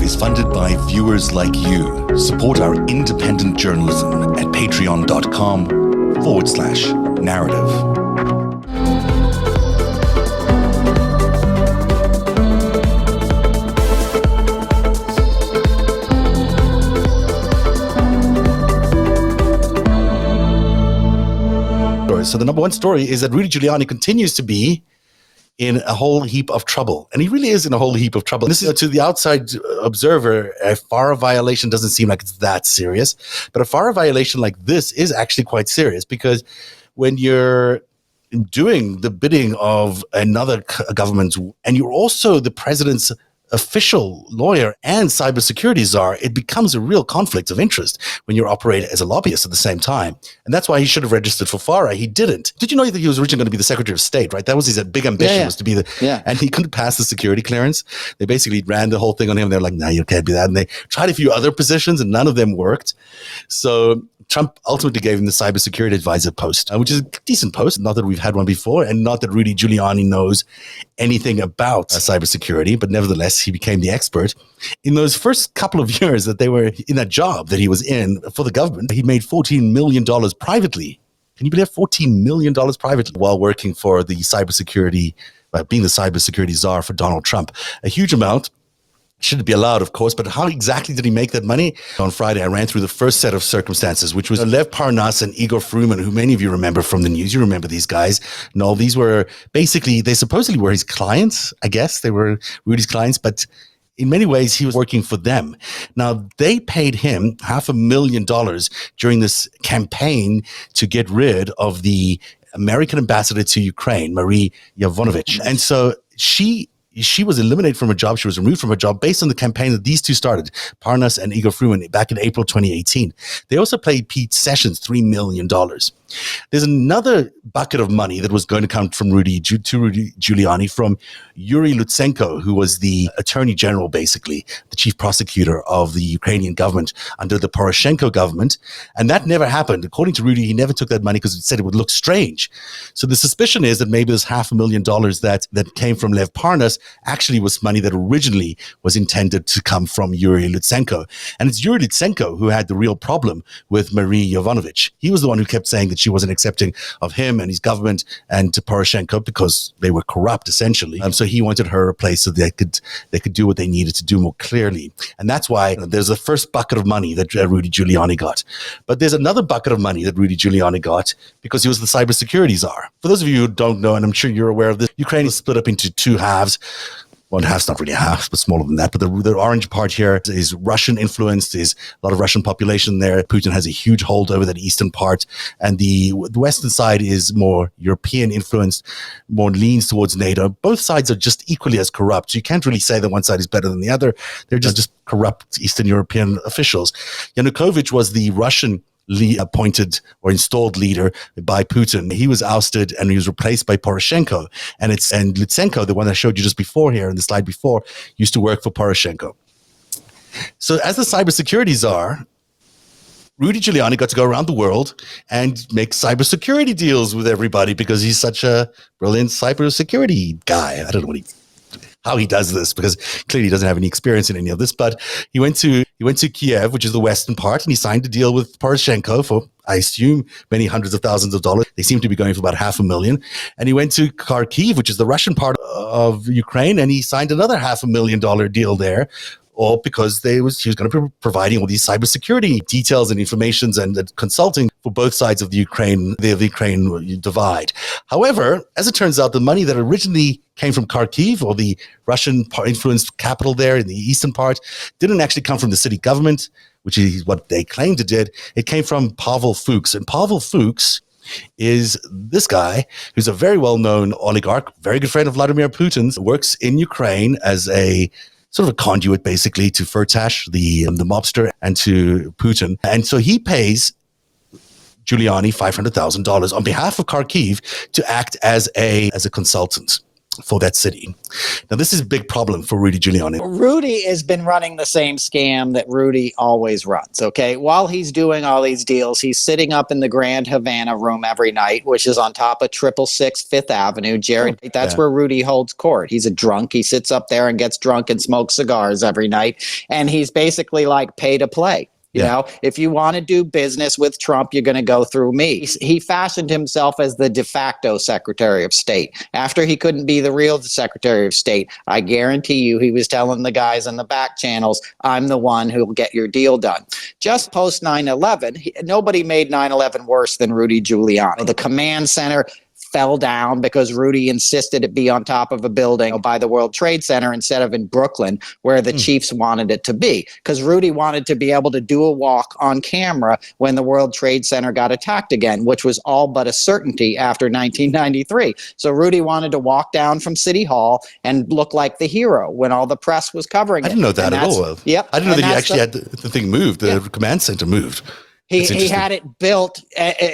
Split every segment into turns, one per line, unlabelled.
is funded by viewers like you. Support our independent journalism at patreon.com/narrative. So the number one story is that Rudy Giuliani continues to be in a whole heap of trouble. And he really is in a whole heap of trouble. This is, to the outside observer, a FARA violation doesn't seem like it's that serious. But a FARA violation like this is actually quite serious, because when you're doing the bidding of another government and you're also the president's official lawyer and cybersecurity czar, it becomes a real conflict of interest when you're operating as a lobbyist at the same time. And that's why he should have registered for FARA. He didn't. Did you know that he was originally going to be the Secretary of State, right? That was his big ambition, was to be and he couldn't pass the security clearance. They basically ran the whole thing on him. They're like, no, you can't be that. And they tried a few other positions and none of them worked. So Trump ultimately gave him the cybersecurity advisor post, which is a decent post. Not that we've had one before, and not that Rudy Giuliani knows anything about cybersecurity, but nevertheless, he became the expert. In those first couple of years that they were in that job that he was in for the government, he made $14 million privately. Can you believe $14 million privately while working for the cybersecurity, being the cybersecurity czar for Donald Trump? A huge amount. Shouldn't be allowed, of course, but how exactly did he make that money? On Friday, I ran through the first set of circumstances, which was Lev Parnas and Igor Fruman, who many of you remember from the news. You remember these guys. No, these were basically, they supposedly were his clients, I guess. They were Rudy's clients, but in many ways, he was working for them. Now, they paid him $500,000 during this campaign to get rid of the American ambassador to Ukraine, Marie Yovanovitch. And so she was eliminated from her job. She was removed from her job based on the campaign that these two started, Parnas and Igor Fruman, back in April 2018. They also paid Pete Sessions $3 million. There's another bucket of money that was going to come from Rudy Giuliani from Yuri Lutsenko, who was the attorney general, basically, the chief prosecutor of the Ukrainian government under the Poroshenko government. And that never happened. According to Rudy, he never took that money because it said it would look strange. So the suspicion is that maybe this $500,000 that came from Lev Parnas actually was money that originally was intended to come from Yuri Lutsenko. And it's Yuri Lutsenko who had the real problem with Marie Yovanovitch. He was the one who kept saying that she wasn't accepting of him and his government and to Poroshenko because they were corrupt, essentially. So he wanted her replaced so they could do what they needed to do more clearly. And that's why there's the first bucket of money that Rudy Giuliani got. But there's another bucket of money that Rudy Giuliani got because he was the cybersecurity czar. For those of you who don't know, and I'm sure you're aware of this, Ukraine is split up into two halves. One half's not really a half, but smaller than that. But the orange part here is Russian influenced. There's a lot of Russian population there. Putin has a huge hold over that eastern part. And the western side is more European influenced, more leans towards NATO. Both sides are just equally as corrupt. So you can't really say that one side is better than the other. They're just corrupt Eastern European officials. Yanukovych was the Russian appointed or installed leader by Putin. He was ousted and he was replaced by Poroshenko. And Lutsenko, the one I showed you just before here in the slide before, used to work for Poroshenko. So as the cybersecurity czar, Rudy Giuliani got to go around the world and make cybersecurity deals with everybody because he's such a brilliant cybersecurity guy. I don't know how he does this because clearly he doesn't have any experience in any of this, but he went to Kiev, which is the western part, and he signed a deal with Poroshenko for, I assume, many hundreds of thousands of dollars. They seem to be going for about $500,000. And he went to Kharkiv, which is the Russian part of Ukraine, and he signed another $500,000 deal there, all because he was going to be providing all these cybersecurity details and informations and consulting for both sides of the Ukraine divide. However, as it turns out, the money that originally came from Kharkiv, or the Russian-influenced capital there in the eastern part, didn't actually come from the city government, which is what they claimed it did. It came from Pavel Fuchs. And Pavel Fuchs is this guy who's a very well-known oligarch, very good friend of Vladimir Putin's, works in Ukraine as a sort of a conduit, basically, to Firtash, the mobster, and to Putin. And so he pays Giuliani $500,000 on behalf of Kharkiv to act as a consultant. for that city. Now, this is a big problem for Rudy Giuliani.
Rudy has been running the same scam that Rudy always runs, okay? While he's doing all these deals, he's sitting up in the Grand Havana room every night, which is on top of 666 Fifth Avenue. Jared, that's where Rudy holds court. He's a drunk. He sits up there and gets drunk and smokes cigars every night. And he's basically like pay to play. You know, if you want to do business with Trump, you're going to go through me. He fashioned himself as the de facto Secretary of State. After he couldn't be the real Secretary of State, I guarantee you he was telling the guys in the back channels, I'm the one who will get your deal done. Just post 9/11, nobody made 9/11 worse than Rudy Giuliani. The command center fell down because Rudy insisted it be on top of a building by the World Trade Center instead of in Brooklyn, where the chiefs wanted it to be. Because Rudy wanted to be able to do a walk on camera when the World Trade Center got attacked again, which was all but a certainty after 1993. So Rudy wanted to walk down from City Hall and look like the hero when all the press was covering it.
I didn't know that at all.
Yep.
I didn't know that he actually had the thing moved, the command center moved.
He had it built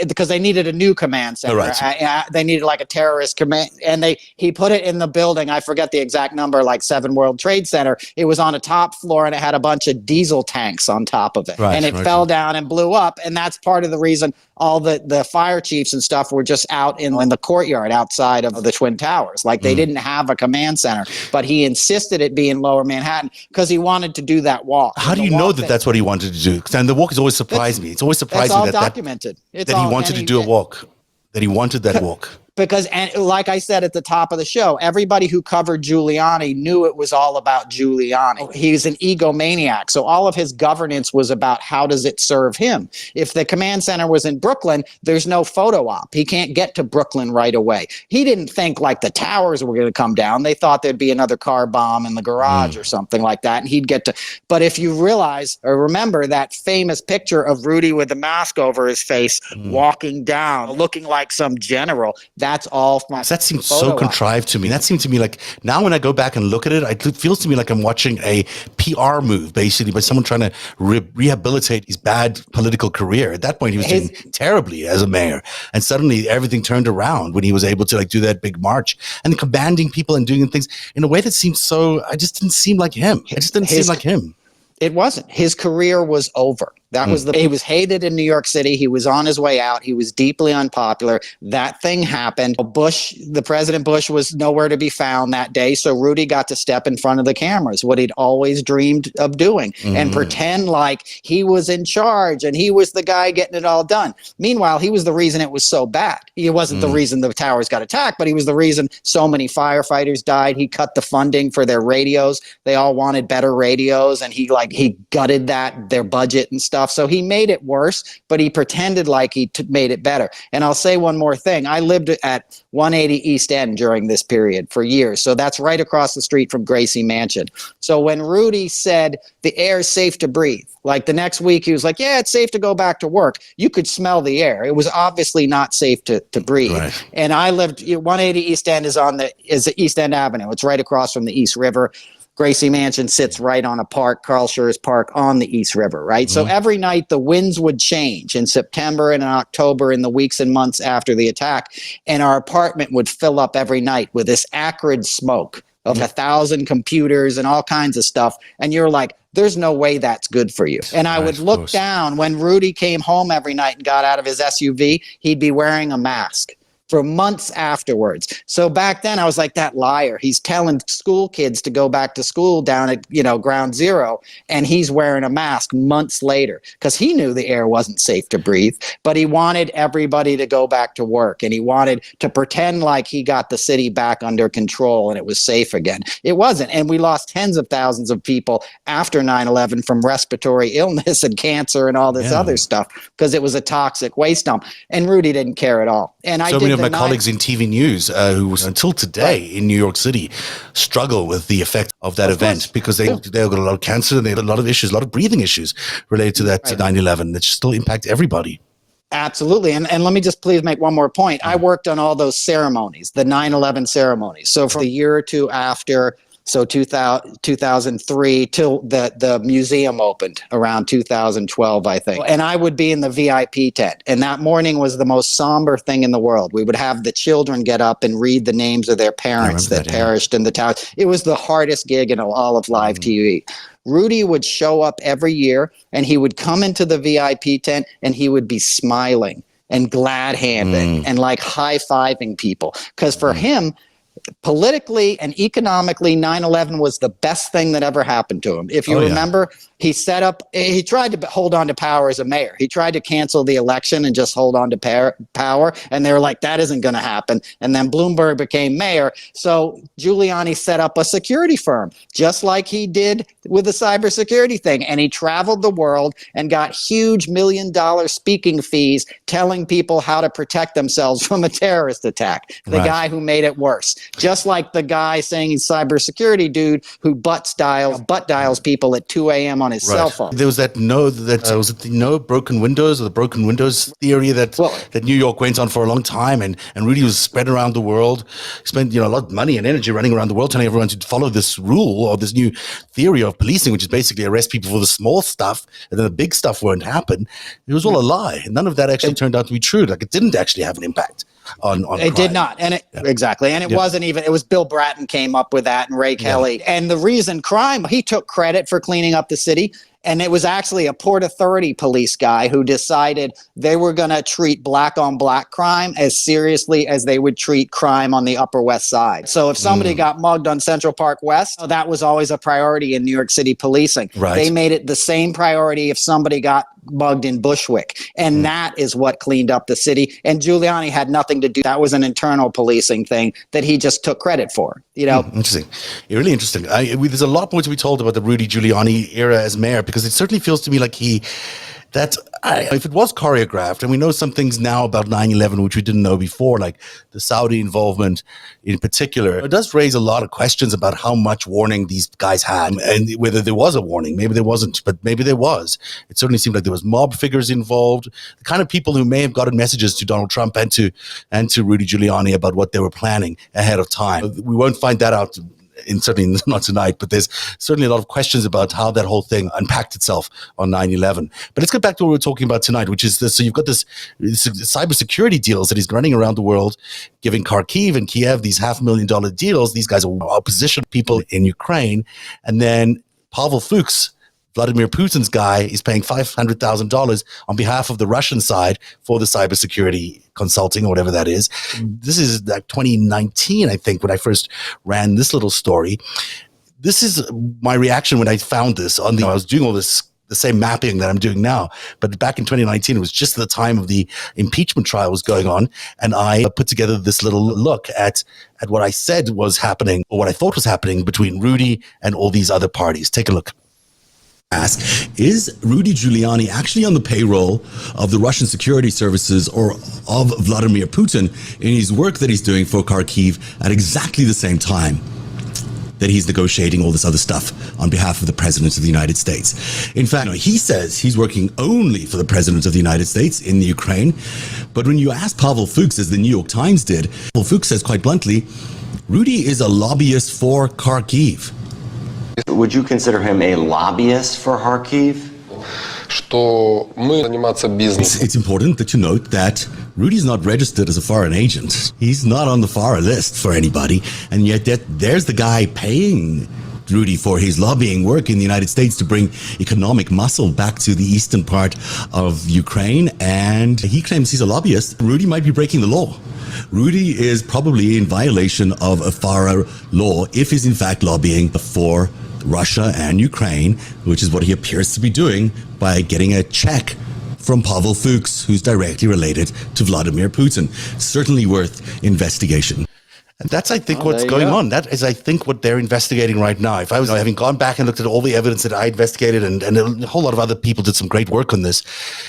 because they needed a new command center.
Right.
They needed like a terrorist command, and he put it in the building. I forget the exact number, like 7 World Trade Center. It was on a top floor, and it had a bunch of diesel tanks on top of it. And it fell down and blew up, and that's part of the reason all the fire chiefs and stuff were just out in the courtyard outside of the Twin Towers. Like they didn't have a command center, but he insisted it be in Lower Manhattan because he wanted to do that walk.
How do you know that that's what he wanted to do? And the walk has always surprised me. It's always surprising
all documented.
That he wanted to do a walk. That he wanted that walk.
Because, and like I said at the top of the show, everybody who covered Giuliani knew it was all about Giuliani. He's an egomaniac. So all of his governance was about how does it serve him. If the command center was in Brooklyn, there's no photo op. He can't get to Brooklyn right away. He didn't think like the towers were going to come down. They thought there'd be another car bomb in the garage or something like that. And he'd get to, but if you realize or remember that famous picture of Rudy with the mask over his face, walking down, looking like some general, that's all from
that seems so contrived to me. That seemed to me like, now when I go back and look at it, it feels to me like I'm watching a PR move, basically, by someone trying to rehabilitate his bad political career. At that point, he was doing terribly as a mayor. And suddenly everything turned around when he was able to like do that big march and commanding people and doing things in a way that seemed so, I just didn't seem like him. It just didn't seem like him.
It wasn't. His career was over. That was he was hated in New York City. He was on his way out. He was deeply unpopular. That thing happened. The President Bush was nowhere to be found that day. So Rudy got to step in front of the cameras, what he'd always dreamed of doing, and pretend like he was in charge and he was the guy getting it all done. Meanwhile, he was the reason it was so bad. He wasn't the reason the towers got attacked, but he was the reason so many firefighters died. He cut the funding for their radios. They all wanted better radios, and he gutted their budget and stuff. So he made it worse, but he pretended like he made it better. And I'll say one more thing. I lived at 180 East End during this period for years. So that's right across the street from Gracie Mansion. So when Rudy said the air is safe to breathe, like the next week he was like, yeah, it's safe to go back to work. You could smell the air. It was obviously not safe to breathe. Right. And I lived, 180 East End is the East End Avenue. It's right across from the East River. Gracie Mansion sits right on a park, Carl Schurz Park, on the East River, right? So every night the winds would change in September and in October, in the weeks and months after the attack, and our apartment would fill up every night with this acrid smoke of 1,000 computers and all kinds of stuff. And you're like, there's no way that's good for you. And I would look down when Rudy came home every night and got out of his SUV, he'd be wearing a mask for months afterwards. So back then I was like, that liar. He's telling school kids to go back to school down at, Ground Zero, and he's wearing a mask months later because he knew the air wasn't safe to breathe, but he wanted everybody to go back to work, and he wanted to pretend like he got the city back under control and it was safe again. It wasn't. And we lost tens of thousands of people after 9/11 from respiratory illness and cancer and all this other stuff because it was a toxic waste dump. And Rudy didn't care at all. And I did
my colleagues in TV news who was until today in New York City struggle with the effect of that event because they got a lot of cancer and they had a lot of issues, a lot of breathing issues related to that 9/11 that still impact everybody.
Absolutely. And let me just please make one more point. I worked on all those ceremonies, the 9/11 ceremonies. So for a year or two after So 2003 till the museum opened around 2012, I think. And I would be in the VIP tent. And that morning was the most somber thing in the world. We would have the children get up and read the names of their parents that perished in the tower. It was the hardest gig in all of live TV. Rudy would show up every year and he would come into the VIP tent and he would be smiling and glad handing and like high-fiving people. Because for him, politically and economically, 9/11 was the best thing that ever happened to him. If you remember, he tried to hold on to power as a mayor. He tried to cancel the election and just hold on to power. And they were like, that isn't going to happen. And then Bloomberg became mayor. So Giuliani set up a security firm, just like he did with the cybersecurity thing. And he traveled the world and got huge $1 million speaking fees telling people how to protect themselves from a terrorist attack. The guy who made it worse. Just like the guy saying he's cybersecurity dude who butt dials people at 2 a.m. on his cell phone.
There was was it the broken windows or the broken windows theory that New York went on for a long time, and Rudy was spread around the world, spent a lot of money and energy running around the world telling everyone to follow this rule or this new theory of policing, which is basically arrest people for the small stuff and then the big stuff won't happen. It was all a lie. None of that actually turned out to be true. Like, it didn't actually have an impact on
it crime. Did not. And exactly. And it wasn't even, it was Bill Bratton came up with that and Ray Kelly. And the reason he took credit for cleaning up the city. And it was actually a Port Authority police guy who decided they were going to treat black on black crime as seriously as they would treat crime on the Upper West Side. So if somebody got mugged on Central Park West, that was always a priority in New York City policing. They made it the same priority if somebody got mugged in Bushwick. And that is what cleaned up the city. And Giuliani had nothing to do. That was an internal policing thing that he just took credit for.
Interesting. Really interesting. There's a lot more to be told about the Rudy Giuliani era as mayor, because it certainly feels to me like if it was choreographed, and we know some things now about 9/11 which we didn't know before, like the Saudi involvement in particular, it does raise a lot of questions about how much warning these guys had and whether there was a warning. Maybe there wasn't, but maybe there was. It certainly seemed like there was mob figures involved, the kind of people who may have gotten messages to Donald Trump and to Rudy Giuliani about what they were planning ahead of time. We won't find that out. Certainly not tonight, but there's certainly a lot of questions about how that whole thing unpacked itself on 9/11. But let's get back to what we're talking about tonight, which is this. So you've got this cybersecurity deals that he's running around the world, giving Kharkiv and Kiev these $500,000 deals. These guys are opposition people in Ukraine. And then Pavel Fuchs, Vladimir Putin's guy, is paying $500,000 on behalf of the Russian side for the cybersecurity consulting or whatever that is. This is like 2019, I think, when I first ran this little story. This is my reaction when I found this I was doing all this, the same mapping that I'm doing now. But back in 2019, it was just the time of the impeachment trial was going on. And I put together this little look at what I said was happening, or what I thought was happening between Rudy and all these other parties. Take a look.
Ask, is Rudy Giuliani actually on the payroll of the Russian security services or of Vladimir Putin in his work that he's doing for Kharkiv at exactly the same time that he's negotiating all this other stuff on behalf of the President of the United States? In fact, he says he's working only for the President of the United States in the Ukraine. But when you ask Pavel Fuchs, as the New York Times did, Pavel Fuchs says quite bluntly, Rudy is a lobbyist for Kharkiv.
Would you consider him a lobbyist for Kharkiv?
It's important that you note that Rudy's not registered as a foreign agent. He's not on the FARA list for anybody. And yet there's the guy paying Rudy for his lobbying work in the United States to bring economic muscle back to the eastern part of Ukraine. And he claims he's a lobbyist. Rudy might be breaking the law. Rudy is probably in violation of a FARA law if he's in fact lobbying for Russia and Ukraine, which is what he appears to be doing by getting a check from Pavel Fuchs, who's directly related to Vladimir Putin. Certainly worth investigation.
And that's, I think, what's going on. That is, I think, what they're investigating right now. If I was having gone back and looked at all the evidence that I investigated, and a whole lot of other people did some great work on this,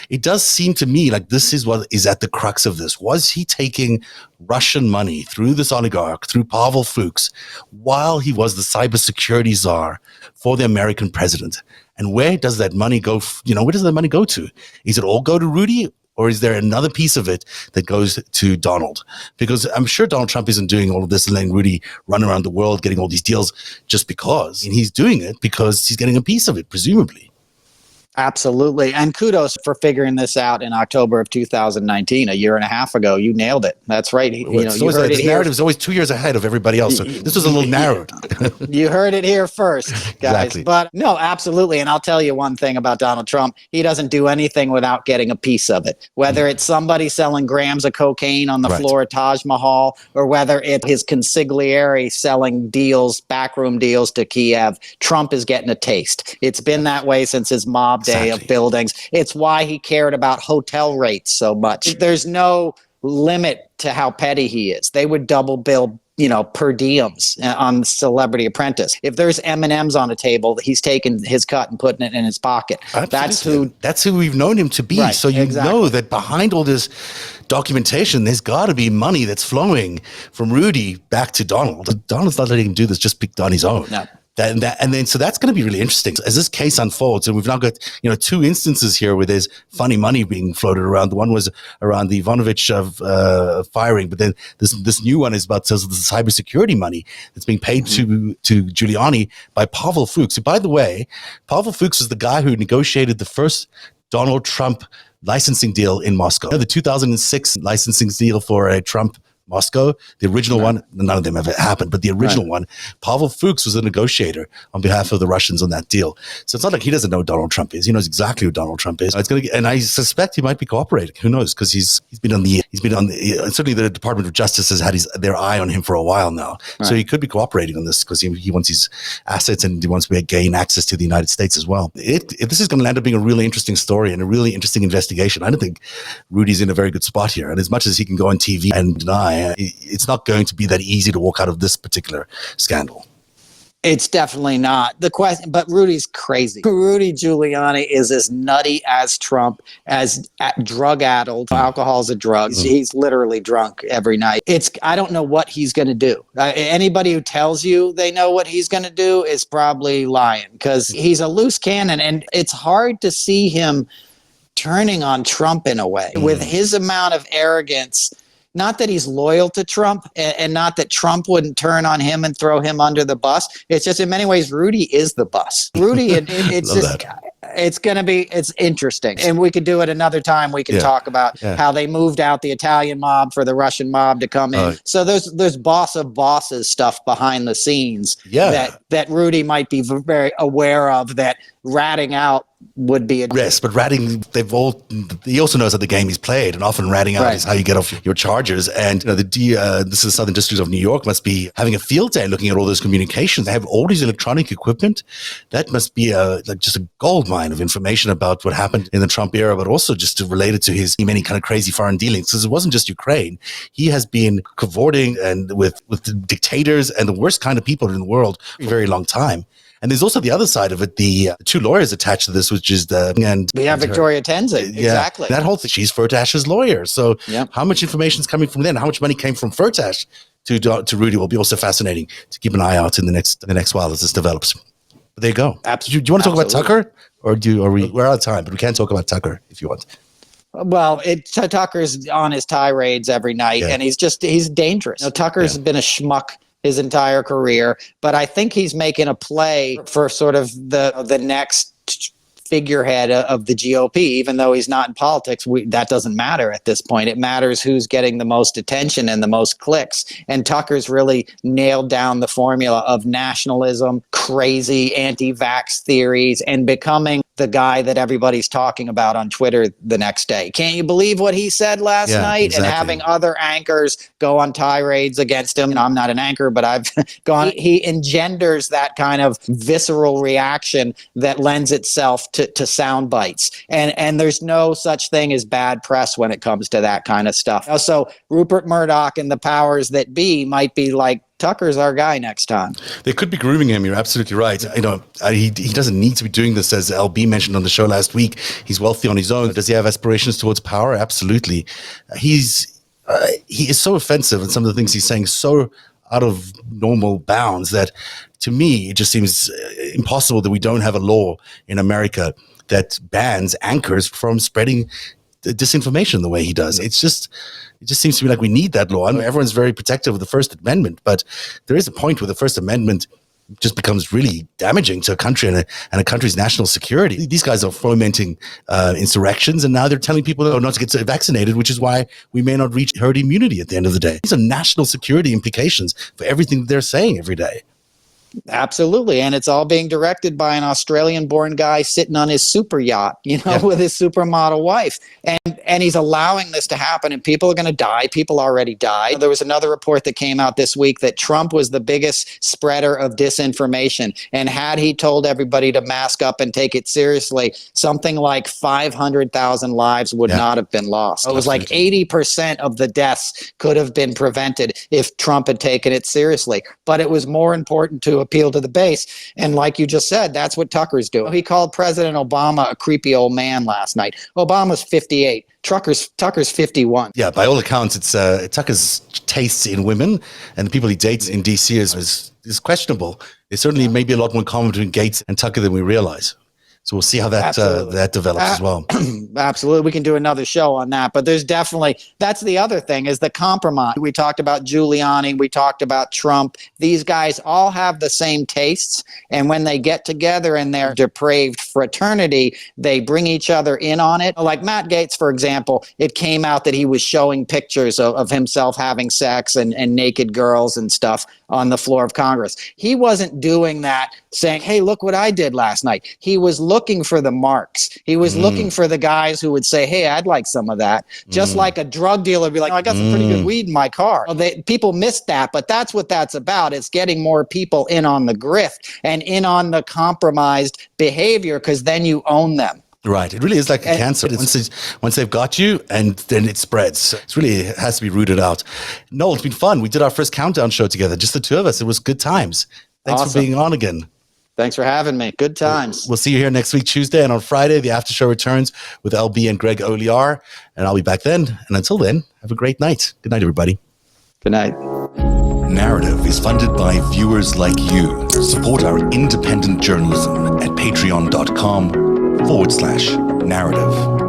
it does seem to me like this is what is at the crux of this. Was he taking Russian money through this oligarch, through Pavel Fuchs, while he was the cybersecurity czar for the American president? And where does that money go? Where does that money go to? Is it all go to Rudy? Or is there another piece of it that goes to Donald? Because I'm sure Donald Trump isn't doing all of this and letting Rudy run around the world getting all these deals just because. And he's doing it because he's getting a piece of it, presumably.
Absolutely. And kudos for figuring this out in October of 2019, a year and a half ago. You nailed it. That's right. You heard it
the narrative is always 2 years ahead of everybody else. So this was a little narrowed.
You heard it here first, guys.
Exactly.
But no, absolutely. And I'll tell you one thing about Donald Trump. He doesn't do anything without getting a piece of it. Whether it's somebody selling grams of cocaine on the floor at Taj Mahal, or whether it's his consigliere selling deals, backroom deals to Kiev, Trump is getting a taste. It's been that way since his mob day of buildings. It's why he cared about hotel rates so much. There's no limit to how petty he is. They would double bill, per diems on Celebrity Apprentice. If there's M&Ms on a table, he's taking his cut and putting it in his pocket.
Absolutely. That's who we've known him to be.
Right,
so you know that behind all this documentation, there's got to be money that's flowing from Rudy back to Donald. Donald's not letting him do this just on his own. No. And then so that's going to be really interesting as this case unfolds. And we've now got two instances here where there's funny money being floated around. The one was around the Ivanovich firing, but then this new one is about the cybersecurity money that's being paid to Giuliani by Pavel Fuchs. Who, by the way, Pavel Fuchs is the guy who negotiated the first Donald Trump licensing deal in Moscow. The 2006 licensing deal for a Trump Moscow, the original one, none of them ever happened, but the original one, Pavel Fuchs was a negotiator on behalf of the Russians on that deal. So it's not like he doesn't know who Donald Trump is. He knows exactly who Donald Trump is. And I suspect he might be cooperating. Who knows? Because he's been on the certainly the Department of Justice has had their eye on him for a while now. Right. So he could be cooperating on this because he wants his assets and he wants to gain access to the United States as well. This is going to end up being a really interesting story and a really interesting investigation. I don't think Rudy's in a very good spot here. And as much as he can go on TV and deny, it's not going to be that easy to walk out of this particular scandal.
It's definitely not. The question, but Rudy's crazy. Rudy Giuliani is as nutty as Trump, as drug-addled. Alcohol's a drug. He's literally drunk every night. I don't know what he's going to do. Anybody who tells you they know what he's going to do is probably lying, because he's a loose cannon, and it's hard to see him turning on Trump in a way. With his amount of arrogance, not that he's loyal to Trump and not that Trump wouldn't turn on him and throw him under the bus. It's just in many ways, Rudy is the bus. Rudy, it's interesting. And we could do it another time. We can talk about how they moved out the Italian mob for the Russian mob to come in. So there's boss of bosses stuff behind the scenes that Rudy might be very aware of, that ratting out would be a
yes, but ratting, he also knows how the game is played, and often ratting out is how you get off your chargers. And this is the Southern District of New York must be having a field day looking at all those communications. They have all these electronic equipment. That must be just a gold mine of information about what happened in the Trump era, but also just to relate it to his many kind of crazy foreign dealings. Because it wasn't just Ukraine. He has been cavorting and with the dictators and the worst kind of people in the world for a very long time. And there's also the other side of it, the two lawyers attached to this, which is
Victoria Tenzing. Exactly.
That whole thing, she's Firtash's lawyer. So how much information is coming from them? How much money came from Firtash to Rudy will be also fascinating to keep an eye out in the next while as this develops. But there you go. Absolutely. Do you want to talk about Tucker? Or we're out of time, but we can talk about Tucker if you want.
Well, Tucker's on his tirades every night, and he's dangerous. Tucker's been a schmuck his entire career, but I think he's making a play for sort of the next figurehead of the GOP, even though he's not in politics. That doesn't matter at this point. It matters who's getting the most attention and the most clicks. And Tucker's really nailed down the formula of nationalism, crazy anti-vax theories, and becoming the guy that everybody's talking about on Twitter the next day. Can't you believe what he said last night? Exactly. And having other anchors go on tirades against him. I'm not an anchor, but I've gone. He engenders that kind of visceral reaction that lends itself to sound bites. And there's no such thing as bad press when it comes to that kind of stuff. So Rupert Murdoch and the powers that be might be like, Tucker's our guy next time.
They could be grooming him. You're absolutely right. He doesn't need to be doing this, as LB mentioned on the show last week. He's wealthy on his own. Does he have aspirations towards power? Absolutely. He is so offensive, and some of the things he's saying so out of normal bounds that, to me, it just seems impossible that we don't have a law in America that bans anchors from spreading disinformation the way he does. It just seems to me like we need that law. I mean, everyone's very protective of the First Amendment, but there is a point where the First Amendment just becomes really damaging to a country and a country's national security. These guys are fomenting insurrections, and now they're telling people not to get vaccinated, which is why we may not reach herd immunity at the end of the day. These are national security implications for everything that they're saying every day.
Absolutely. And it's all being directed by an Australian-born guy sitting on his super yacht, with his supermodel wife. And he's allowing this to happen, and people are going to die. People already died. There was another report that came out this week that Trump was the biggest spreader of disinformation. And had he told everybody to mask up and take it seriously, something like 500,000 lives would not have been lost. It was like 80% of the deaths could have been prevented if Trump had taken it seriously. But it was more important to appeal to the base. And like you just said, that's what Tucker's doing. He called President Obama a creepy old man last night. Obama's 58. Tucker's 51.
Yeah, by all accounts, it's Tucker's tastes in women and the people he dates in D.C. is questionable. It's certainly maybe a lot more common between Gates and Tucker than we realize. So we'll see how that develops as well.
Absolutely. We can do another show on that. But there's definitely, that's the other thing, is the compromise. We talked about Giuliani. We talked about Trump. These guys all have the same tastes. And when they get together in their depraved fraternity, they bring each other in on it. Like Matt Gaetz, for example, it came out that he was showing pictures of himself having sex and naked girls and stuff on the floor of Congress. He wasn't doing that saying, hey, look what I did last night. He was looking for the marks. He was looking for the guys who would say, hey, I'd like some of that. Just like a drug dealer would be like, I got some pretty good weed in my car. People missed that, but that's what that's about. It's getting more people in on the grift and in on the compromised behavior, because then you own them.
Right. It really is like a cancer. Once they've got you, and then it spreads. It has to be rooted out. Noel, it's been fun. We did our first countdown show together, just the two of us. It was good times. Thanks for being on again.
Thanks for having me. Good times.
We'll see you here next week, Tuesday. And on Friday, the after show returns with LB and Greg Oliar. And I'll be back then. And until then, have a great night. Good night, everybody.
Good night.
Narrative is funded by viewers like you. Support our independent journalism at patreon.com/narrative.